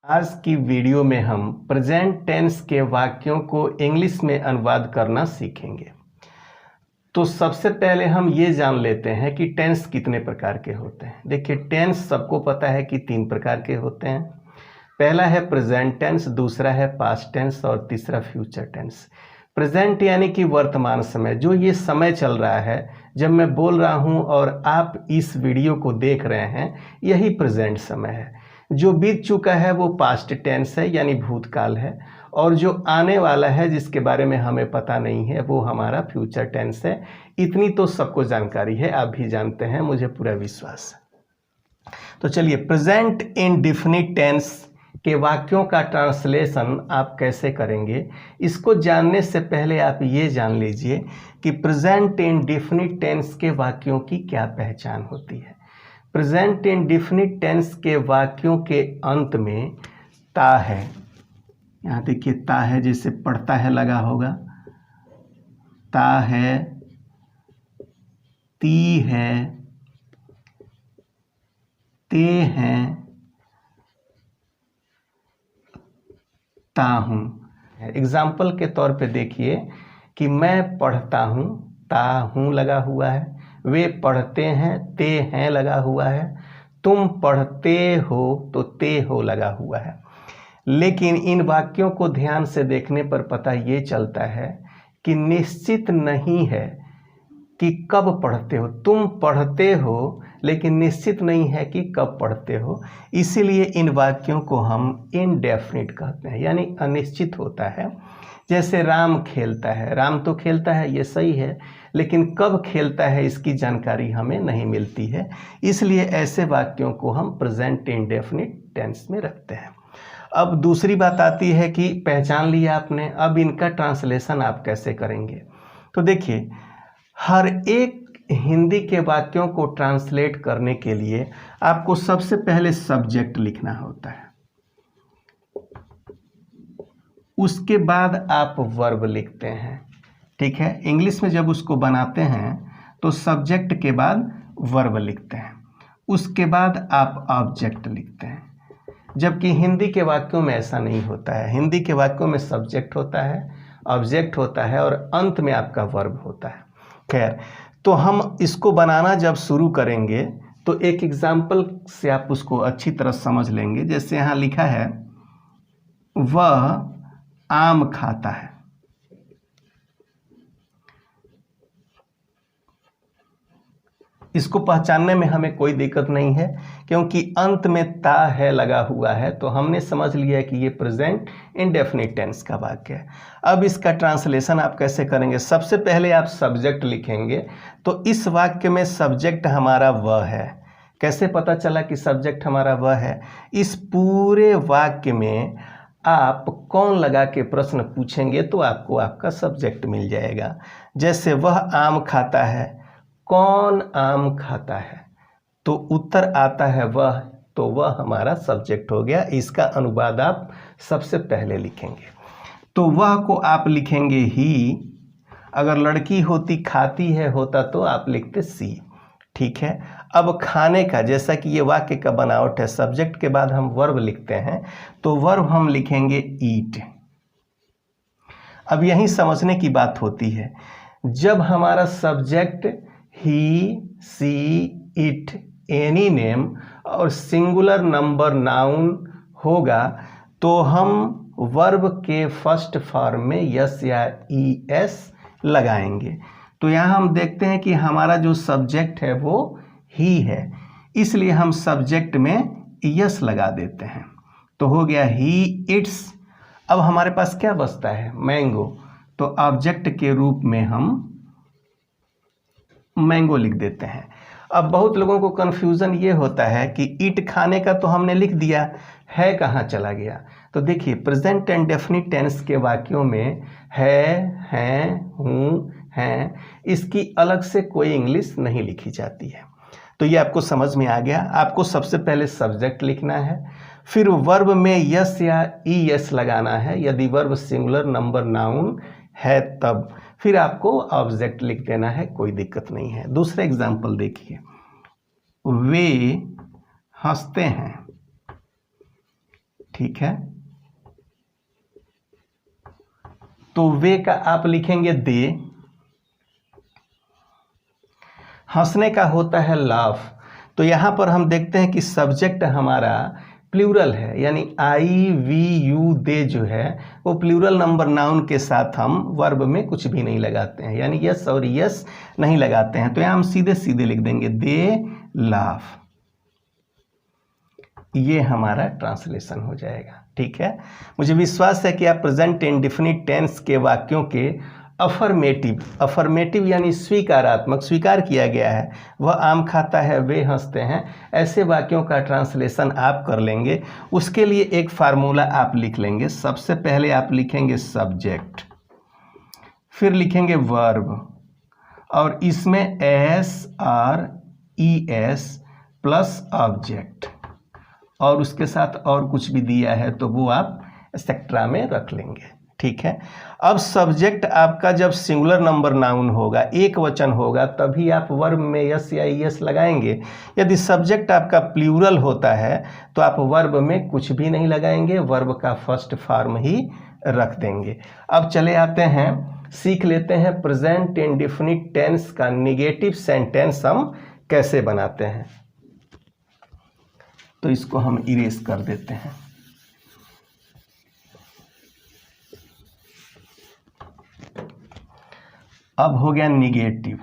आज की वीडियो में हम प्रेजेंट टेंस के वाक्यों को इंग्लिश में अनुवाद करना सीखेंगे। तो सबसे पहले हम ये जान लेते हैं कि टेंस कितने प्रकार के होते हैं। देखिए, टेंस सबको पता है कि 3 प्रकार के होते हैं। पहला है प्रेजेंट टेंस, दूसरा है पास्ट टेंस और तीसरा फ्यूचर टेंस। प्रेजेंट यानी कि वर्तमान समय, जो ये समय चल रहा है, जब मैं बोल रहा हूँ और आप इस वीडियो को देख रहे हैं, यही प्रेजेंट समय है। जो बीत चुका है वो पास्ट टेंस है यानी भूतकाल है, और जो आने वाला है जिसके बारे में हमें पता नहीं है वो हमारा फ्यूचर टेंस है। इतनी तो सबको जानकारी है, आप भी जानते हैं, मुझे पूरा विश्वास है। तो चलिए, प्रेजेंट इंडेफिनिट टेंस के वाक्यों का ट्रांसलेशन आप कैसे करेंगे, इसको जानने से पहले आप ये जान लीजिए कि प्रेजेंट इंडेफिनिट टेंस के वाक्यों की क्या पहचान होती है। प्रेजेंट इंडेफिनिट टेंस के वाक्यों के अंत में ता है। यहाँ देखिए, ता है, जैसे पढ़ता है लगा होगा, ता है, ती है, ते हैं, ता हूँ। एग्जाम्पल के तौर पे देखिए कि मैं पढ़ता हूँ, ता हूँ लगा हुआ है। वे पढ़ते हैं, ते हैं लगा हुआ है। तुम पढ़ते हो तो ते हो लगा हुआ है। लेकिन इन वाक्यों को ध्यान से देखने पर पता ये चलता है कि निश्चित नहीं है कि कब पढ़ते हो। तुम पढ़ते हो लेकिन निश्चित नहीं है कि कब पढ़ते हो, इसीलिए इन वाक्यों को हम इनडेफिनिट कहते हैं, यानी अनिश्चित होता है। जैसे राम खेलता है, राम तो खेलता है, ये सही है, लेकिन कब खेलता है इसकी जानकारी हमें नहीं मिलती है, इसलिए ऐसे वाक्यों को हम प्रेजेंट इंडेफिनिट टेंस में रखते हैं। अब दूसरी बात आती है कि पहचान लिया आपने, अब इनका ट्रांसलेशन आप कैसे करेंगे। तो देखिए, हर एक हिंदी के वाक्यों को ट्रांसलेट करने के लिए आपको सबसे पहले सब्जेक्ट लिखना होता है, उसके बाद आप वर्ब लिखते हैं। ठीक है, इंग्लिश में जब उसको बनाते हैं तो सब्जेक्ट के बाद वर्ब लिखते हैं, उसके बाद आप ऑब्जेक्ट लिखते हैं। जबकि हिंदी के वाक्यों में ऐसा नहीं होता है। हिंदी के वाक्यों में सब्जेक्ट होता है, ऑब्जेक्ट होता है और अंत में आपका वर्ब होता है। खैर, तो हम इसको बनाना जब शुरू करेंगे तो एक एग्जाम्पल से आप उसको अच्छी तरह समझ लेंगे। जैसे यहाँ लिखा है, वह आम खाता है। इसको पहचानने में हमें कोई दिक्कत नहीं है, क्योंकि अंत में ता है लगा हुआ है, तो हमने समझ लिया कि ये प्रेजेंट इंडेफिनिट टेंस का वाक्य है। अब इसका ट्रांसलेशन आप कैसे करेंगे। सबसे पहले आप सब्जेक्ट लिखेंगे, तो इस वाक्य में सब्जेक्ट हमारा वह है। कैसे पता चला कि सब्जेक्ट हमारा वह है? इस पूरे वाक्य में आप कौन लगा के प्रश्न पूछेंगे तो आपको आपका सब्जेक्ट मिल जाएगा। जैसे वह आम खाता है, कौन आम खाता है, तो उत्तर आता है वह, तो वह हमारा सब्जेक्ट हो गया। इसका अनुवाद आप सबसे पहले लिखेंगे, तो वह को आप लिखेंगे ही। अगर लड़की होती खाती है होता तो आप लिखते सी। ठीक है, अब खाने का, जैसा कि ये वाक्य का बनावट है, सब्जेक्ट के बाद हम वर्ब लिखते हैं, तो वर्ब हम लिखेंगे ईट। अब यही समझने की बात होती है, जब हमारा subject he, she, it, any name और सिंगुलर नंबर नाउन होगा तो हम वर्ब के फर्स्ट फॉर्म में यस या ई एस लगाएंगे। तो यहाँ हम देखते हैं कि हमारा जो सब्जेक्ट है वो ही है, इसलिए हम सब्जेक्ट में यस लगा देते हैं, तो हो गया ही इट्स। अब हमारे पास क्या बचता है? मैंगो, तो ऑब्जेक्ट के रूप में हम मैंगो लिख देते हैं। अब बहुत लोगों को कन्फ्यूज़न ये होता है कि ईट खाने का तो हमने लिख दिया, है कहाँ चला गया। तो देखिए, प्रेजेंट एंड डेफिनिट टेंस के वाक्यों में है, हैं, हूँ, हैं, इसकी अलग से कोई इंग्लिश नहीं लिखी जाती है। तो ये आपको समझ में आ गया। आपको सबसे पहले सब्जेक्ट लिखना है, फिर वर्ब में यस या ई एस लगाना है, यदि वर्ब सिंगुलर नंबर नाउन है तब। फिर आपको ऑब्जेक्ट लिख देना है, कोई दिक्कत नहीं है। दूसरा एग्जाम्पल देखिए, वे हंसते हैं, ठीक है, तो वे का आप लिखेंगे दे, हंसने का होता है लाफ। तो यहां पर हम देखते हैं कि सब्जेक्ट हमारा प्लूरल है, यानी आई वी यू दे जो है वो प्लूरल नंबर नाउन के साथ हम वर्ब में कुछ भी नहीं लगाते हैं, यानी यस और यस नहीं लगाते हैं। तो यहां हम सीधे सीधे लिख देंगे दे लाफ, ये हमारा ट्रांसलेशन हो जाएगा। ठीक है, मुझे विश्वास है कि आप प्रेजेंट इंडेफिनिट टेंस के वाक्यों के अफर्मेटिव यानी स्वीकारात्मक, स्वीकार किया गया है, वह आम खाता है, वे हंसते हैं, ऐसे वाक्यों का ट्रांसलेशन आप कर लेंगे। उसके लिए एक फार्मूला आप लिख लेंगे। सबसे पहले आप लिखेंगे सब्जेक्ट, फिर लिखेंगे वर्ब, और इसमें SRES प्लस ऑब्जेक्ट, और उसके साथ और कुछ भी दिया है तो वो आप एक्सेट्रा में रख लेंगे। ठीक है, अब सब्जेक्ट आपका जब सिंगुलर नंबर नाउन होगा, एक वचन होगा, तभी आप वर्ब में यस या ईएस लगाएंगे। यदि सब्जेक्ट आपका प्लूरल होता है तो आप वर्ब में कुछ भी नहीं लगाएंगे, वर्ब का फर्स्ट फॉर्म ही रख देंगे। अब चले आते हैं, सीख लेते हैं प्रेजेंट इंडेफिनिट टेंस का निगेटिव सेंटेंस हम कैसे बनाते हैं। तो इसको हम इरेज कर देते हैं। अब हो गया निगेटिव।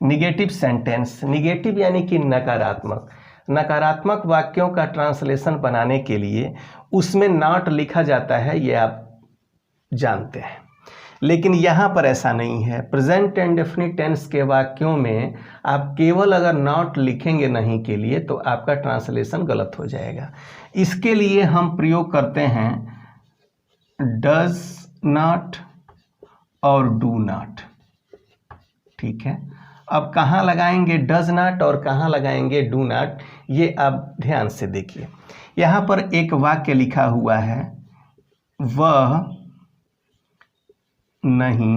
निगेटिव सेंटेंस, निगेटिव यानी कि नकारात्मक। नकारात्मक वाक्यों का ट्रांसलेशन बनाने के लिए उसमें नॉट लिखा जाता है, ये आप जानते हैं, लेकिन यहाँ पर ऐसा नहीं है। प्रेजेंट इंडेफिनिट टेंस के वाक्यों में आप केवल अगर नॉट लिखेंगे नहीं के लिए तो आपका ट्रांसलेशन गलत हो जाएगा। इसके लिए हम प्रयोग करते हैं डज नॉट और डू नॉट। ठीक है, अब कहाँ लगाएंगे डज नॉट और कहाँ लगाएंगे डू नॉट, ये आप ध्यान से देखिए। यहाँ पर एक वाक्य लिखा हुआ है, वह नहीं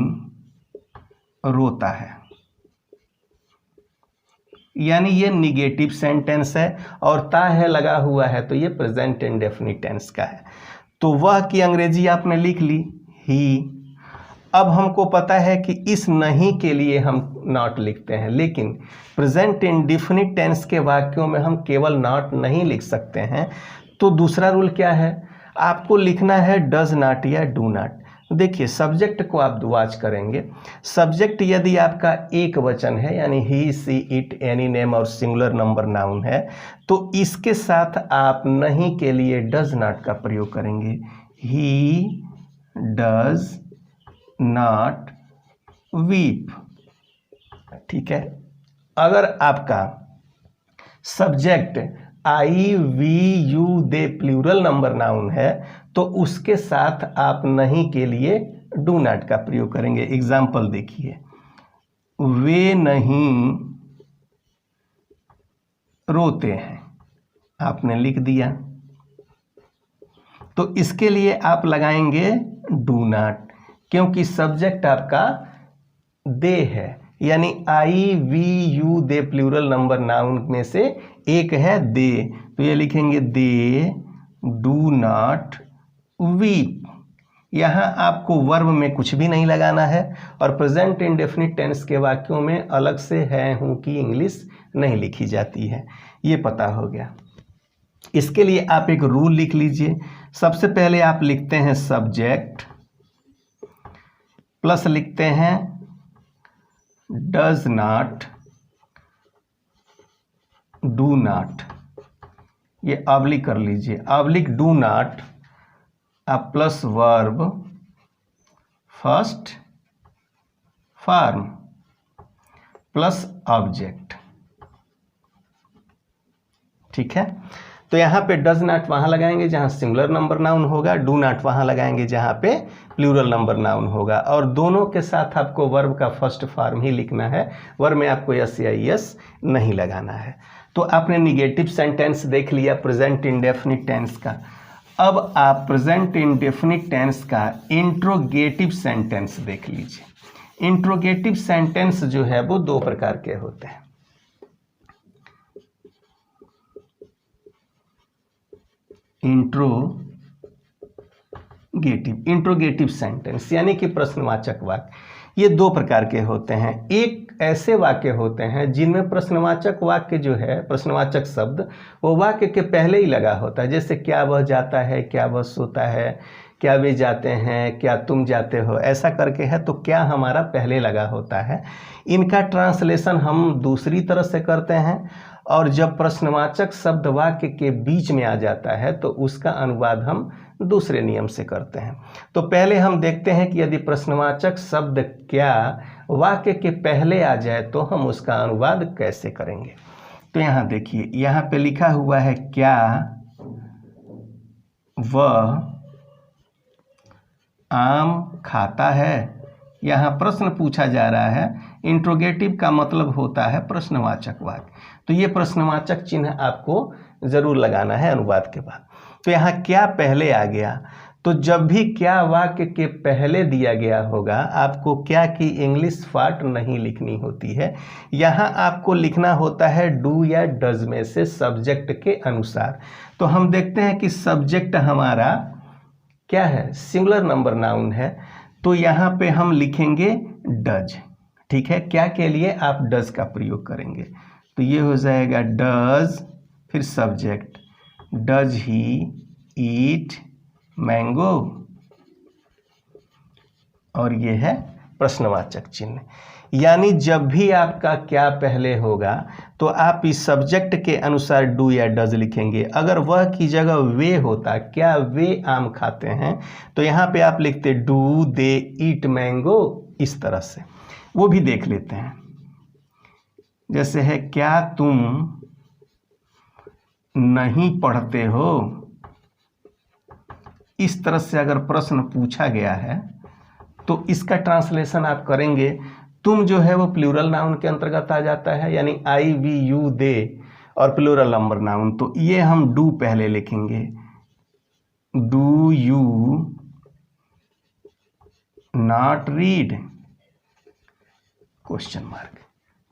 रोता है, यानी ये निगेटिव सेंटेंस है, और ता है लगा हुआ है तो ये प्रेजेंट इंडेफिनिट टेंस का है। तो वह की अंग्रेजी आपने लिख ली ही। अब हमको पता है कि इस नहीं के लिए हम नॉट लिखते हैं, लेकिन प्रेजेंट इंडेफिनिट टेंस के वाक्यों में हम केवल नॉट नहीं लिख सकते हैं। तो दूसरा रूल क्या है, आपको लिखना है डज नॉट या डू नॉट। देखिए, सब्जेक्ट को आप दुआज करेंगे। सब्जेक्ट यदि आपका एक वचन है, यानी ही सी इट एनी नेम और सिंगुलर नंबर नाउन है, तो इसके साथ आप नहीं के लिए डज नॉट का प्रयोग करेंगे। He does not weep. ठीक है, अगर आपका subject I we you they plural number noun है तो उसके साथ आप नहीं के लिए डू नॉट का प्रयोग करेंगे। एग्जाम्पल देखिए, वे नहीं रोते हैं, आपने लिख दिया, तो इसके लिए आप लगाएंगे डू नॉट, क्योंकि सब्जेक्ट आपका दे है, यानी I we you they plural number noun में से एक है दे, तो ये लिखेंगे दे डू नॉट वीप। यहाँ आपको वर्ब में कुछ भी नहीं लगाना है, और प्रेजेंट इंडेफिनिट टेंस के वाक्यों में अलग से है हूँ की इंग्लिश नहीं लिखी जाती है, ये पता हो गया। इसके लिए आप एक रूल लिख लीजिए। सबसे पहले आप लिखते हैं सब्जेक्ट प्लस लिखते हैं डज नॉट डू नॉट, ये ऑब्लिक कर लीजिए, ऑब्लिक डू नॉट, अब plus verb first form plus object. ठीक है, तो यहाँ पे डज नॉट वहाँ लगाएंगे जहाँ सिंगुलर नंबर नाउन होगा, डू नॉट वहाँ लगाएंगे जहाँ पे प्लूरल नंबर नाउन होगा, और दोनों के साथ आपको वर्ब का फर्स्ट फॉर्म ही लिखना है, वर्ब में आपको यस या यस नहीं लगाना है। तो आपने निगेटिव सेंटेंस देख लिया प्रेजेंट इंडेफिनिट टेंस का। अब आप प्रेजेंट इंडेफिनिट टेंस का इंट्रोगेटिव सेंटेंस देख लीजिए। इंट्रोगेटिव सेंटेंस जो है वो दो प्रकार के होते हैं। इंट्रोगेटिव सेंटेंस यानी कि प्रश्नवाचक वाक्य। ये दो प्रकार के होते हैं। एक ऐसे वाक्य होते हैं जिनमें प्रश्नवाचक वाक्य जो है, प्रश्नवाचक शब्द वो वाक्य के पहले ही लगा होता है, जैसे क्या वह जाता है, क्या वह सोता है, क्या वे जाते हैं, क्या तुम जाते हो, ऐसा करके है तो क्या हमारा पहले लगा होता है। इनका ट्रांसलेशन हम दूसरी तरह से करते हैं, और जब प्रश्नवाचक शब्द वाक्य के बीच में आ जाता है तो उसका अनुवाद हम दूसरे नियम से करते हैं। तो पहले हम देखते हैं कि यदि प्रश्नवाचक शब्द क्या वाक्य के पहले आ जाए तो हम उसका अनुवाद कैसे करेंगे। तो यहाँ देखिए, यहाँ पे लिखा हुआ है क्या वह आम खाता है। यहाँ प्रश्न पूछा जा रहा है। इंट्रोगेटिव का मतलब होता है प्रश्नवाचक वाक्य, तो ये प्रश्नवाचक चिन्ह आपको ज़रूर लगाना है अनुवाद के बाद। तो यहाँ क्या पहले आ गया, तो जब भी क्या वाक्य के पहले दिया गया होगा आपको क्या की इंग्लिश पार्ट नहीं लिखनी होती है। यहाँ आपको लिखना होता है डू या डज में से सब्जेक्ट के अनुसार। तो हम देखते हैं कि सब्जेक्ट हमारा क्या है, सिंगुलर नंबर नाउन है, तो यहाँ पे हम लिखेंगे डज। ठीक है, क्या के लिए आप डज का प्रयोग करेंगे, तो ये हो जाएगा डज, फिर subject, does he eat mango, और ये है प्रश्नवाचक चिन्ह। यानी जब भी आपका क्या पहले होगा तो आप इस सब्जेक्ट के अनुसार डू या डज लिखेंगे। अगर वह की जगह वे होता, क्या वे आम खाते हैं, तो यहाँ पे आप लिखते डू दे ईट मैंगो, इस तरह से। वो भी देख लेते हैं, जैसे है क्या तुम नहीं पढ़ते हो। इस तरह से अगर प्रश्न पूछा गया है तो इसका ट्रांसलेशन आप करेंगे। तुम जो है वो प्लूरल नाउन के अंतर्गत आ जाता है, यानी आई वी यू दे, और प्लूरल नंबर नाउन, तो ये हम डू पहले लिखेंगे, do you not read, question mark.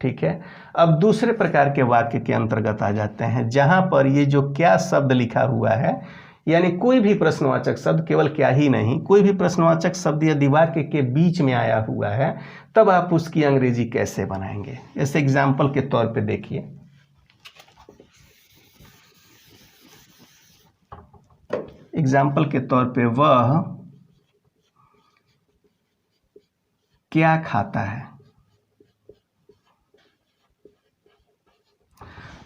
ठीक है, अब दूसरे प्रकार के वाक्य के अंतर्गत आ जाते हैं, जहां पर ये जो क्या शब्द लिखा हुआ है, यानी कोई भी प्रश्नवाचक शब्द, केवल क्या ही नहीं, कोई भी प्रश्नवाचक शब्द यदि वाक्य के बीच में आया हुआ है तब आप उसकी अंग्रेजी कैसे बनाएंगे। जैसे एग्जाम्पल के तौर पे देखिए, एग्जाम्पल के तौर पे वह क्या खाता है।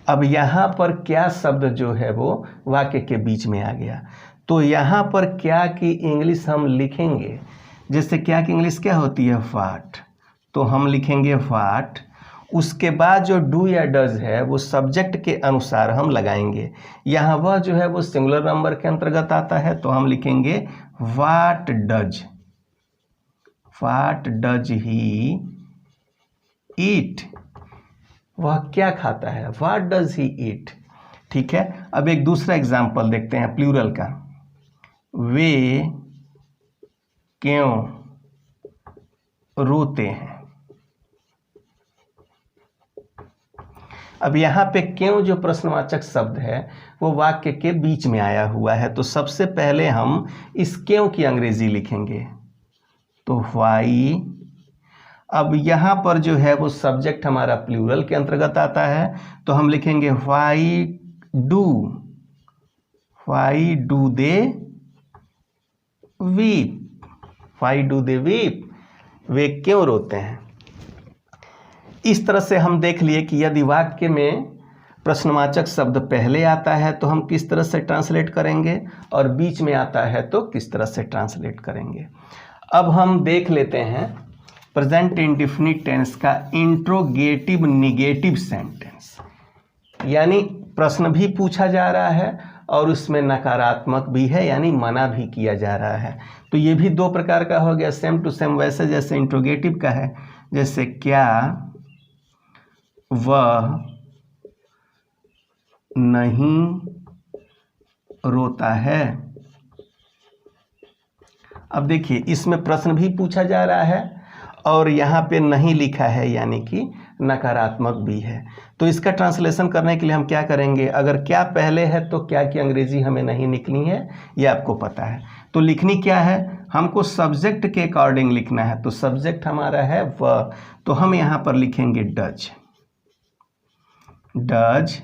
अब यहाँ पर क्या शब्द जो है वो वाक्य के बीच में आ गया, तो यहाँ पर क्या की इंग्लिश हम लिखेंगे। जैसे क्या की इंग्लिश क्या होती है, व्हाट, तो हम लिखेंगे व्हाट। उसके बाद जो डू या डज है वो सब्जेक्ट के अनुसार हम लगाएंगे। यहाँ वह जो है वो सिंगुलर नंबर के अंतर्गत आता है, तो हम लिखेंगे व्हाट डज ही ईट, वह क्या खाता है, व्हाट डज ही ईट। ठीक है, अब एक दूसरा एग्जाम्पल देखते हैं प्लूरल का, वे क्यों रोते हैं। अब यहाँ पे क्यों जो प्रश्नवाचक शब्द है वो वाक्य के बीच में आया हुआ है, तो सबसे पहले हम इस क्यों की अंग्रेजी लिखेंगे, तो व्हाई। अब यहाँ पर जो है वो सब्जेक्ट हमारा प्लूरल के अंतर्गत आता है, तो हम लिखेंगे व्हाई डू दे वीप, वे क्यों रोते हैं। इस तरह से हम देख लिए कि यदि वाक्य में प्रश्नवाचक शब्द पहले आता है तो हम किस तरह से ट्रांसलेट करेंगे, और बीच में आता है तो किस तरह से ट्रांसलेट करेंगे। अब हम देख लेते हैं प्रेजेंट इंडेफिनिट टेंस का इंट्रोगेटिव निगेटिव सेंटेंस, यानी प्रश्न भी पूछा जा रहा है और उसमें नकारात्मक भी है, यानी मना भी किया जा रहा है। तो ये भी दो प्रकार का हो गया, सेम टू सेम वैसे जैसे इंट्रोगेटिव का है, जैसे क्या वह नहीं रोता है। अब देखिए इसमें प्रश्न भी पूछा जा रहा है और यहाँ पे नहीं लिखा है, यानी कि नकारात्मक भी है। तो इसका ट्रांसलेशन करने के लिए हम क्या करेंगे, अगर क्या पहले है तो क्या की अंग्रेजी हमें नहीं लिखनी है, ये आपको पता है। तो लिखनी क्या है, हमको सब्जेक्ट के अकॉर्डिंग लिखना है। तो सब्जेक्ट हमारा है वह, तो हम यहाँ पर लिखेंगे डज, डज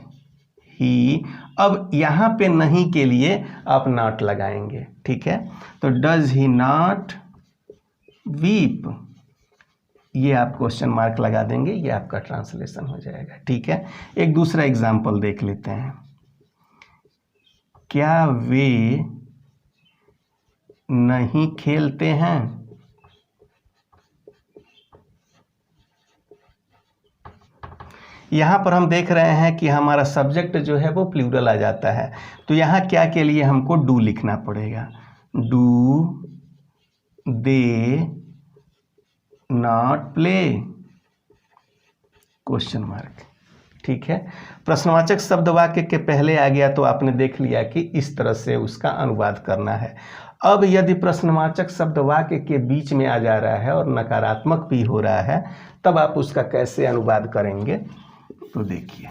ही। अब यहाँ पे नहीं के लिए आप नॉट लगाएंगे, ठीक है। तो डज ही नॉट वीप, ये आप क्वेश्चन मार्क लगा देंगे, ये आपका ट्रांसलेशन हो जाएगा, ठीक है। एक दूसरा एग्जाम्पल देख लेते हैं। क्या वे नहीं खेलते हैं? यहाँ पर हम देख रहे हैं कि हमारा सब्जेक्ट जो है वो प्लूरल आ जाता है। तो यहाँ क्या के लिए हमको डू लिखना पड़ेगा, do they not play, question mark, ठीक है। प्रश्नवाचक शब्द वाक्य के पहले आ गया तो आपने देख लिया कि इस तरह से उसका अनुवाद करना है। अब यदि प्रश्नवाचक शब्द वाक्य के बीच में आ जा रहा है और नकारात्मक भी हो रहा है, तब आप उसका कैसे अनुवाद करेंगे, तो देखिए।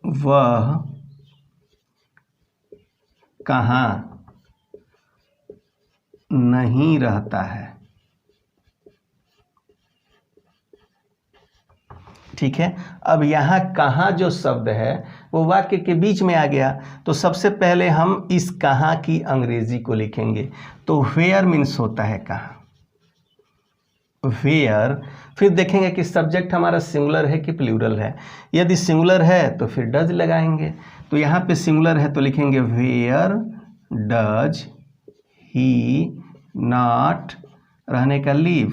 वह कहाँ नहीं रहता है, ठीक है। अब यहाँ कहाँ जो शब्द है वो वाक्य के बीच में आ गया, तो सबसे पहले हम इस कहाँ की अंग्रेजी को लिखेंगे। तो वेयर मीन्स होता है कहाँ, वेयर। फिर देखेंगे कि सब्जेक्ट हमारा सिंगुलर है कि प्लूरल है। यदि सिंगुलर है तो फिर डज लगाएंगे। तो यहाँ पे सिंगुलर है तो लिखेंगे वेयर डज ही नॉट, रहने का लीव,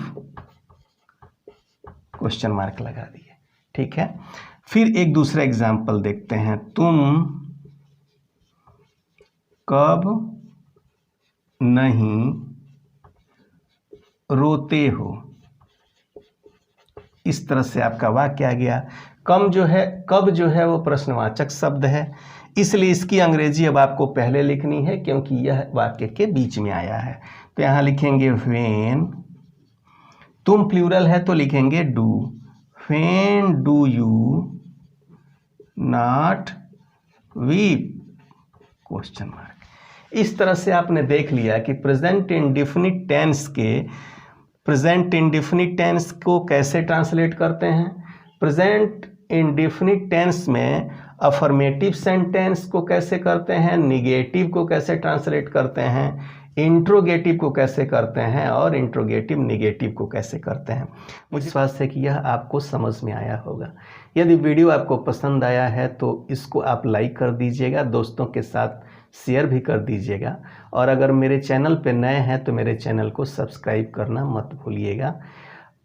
क्वेश्चन मार्क लगा दिए, ठीक है। फिर एक दूसरा एग्जाम्पल देखते हैं। तुम कब नहीं रोते हो, इस तरह से आपका वाक्य आ गया। कब जो है वो प्रश्नवाचक शब्द है, इसलिए इसकी अंग्रेजी अब आपको पहले लिखनी है क्योंकि यह वाक्य के बीच में आया है। तो यहाँ लिखेंगे व्हेन, तुम प्लूरल है तो लिखेंगे do, when do you not weep, question mark. इस तरह से आपने देख लिया कि प्रेजेंट इंडेफिनिट टेंस को कैसे ट्रांसलेट करते हैं। प्रेजेंट इंडेफिनिट टेंस में अफर्मेटिव सेंटेंस को कैसे करते हैं, निगेटिव को कैसे ट्रांसलेट करते हैं, इंट्रोगेटिव को कैसे करते हैं और इंट्रोगेटिव निगेटिव को कैसे करते हैं। मुझे विश्वास है कि यह आपको समझ में आया होगा। यदि वीडियो आपको पसंद आया है तो इसको आप लाइक कर दीजिएगा, दोस्तों के साथ शेयर भी कर दीजिएगा, और अगर मेरे चैनल पे नए हैं तो मेरे चैनल को सब्सक्राइब करना मत भूलिएगा।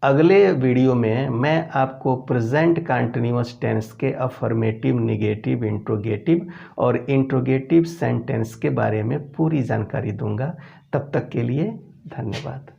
अगले वीडियो में मैं आपको प्रेजेंट कंटीन्यूअस टेंस के अफर्मेटिव, निगेटिव, इंट्रोगेटिव और इंट्रोगेटिव सेंटेंस के बारे में पूरी जानकारी दूंगा। तब तक के लिए धन्यवाद।